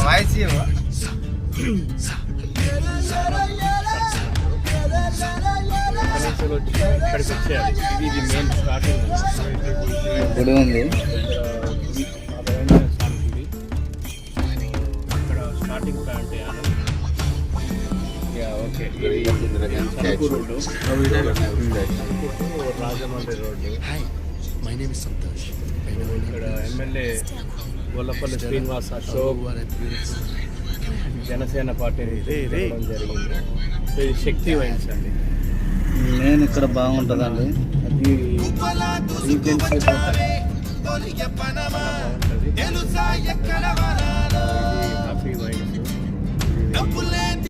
Voice ఇక్కడికి వచ్చేయాలి. ఇది మెయిన్ స్టార్టింగ్ గుడి ఉంది. ఇక్కడ starting point okay. Road Rajahmundry road. ఇక్కడ ఎమ్మెల్యే గొల్లపల్లి శ్రీనివాస్ అశోక్ జనసేన పార్టీని చేయడం జరిగింది. ఇది శక్తి వైన్స్ అండి. నేను ఇక్కడ బాగుంటుందండి. అది రీజెన్సీ బాగుంటుంది. Coffee wines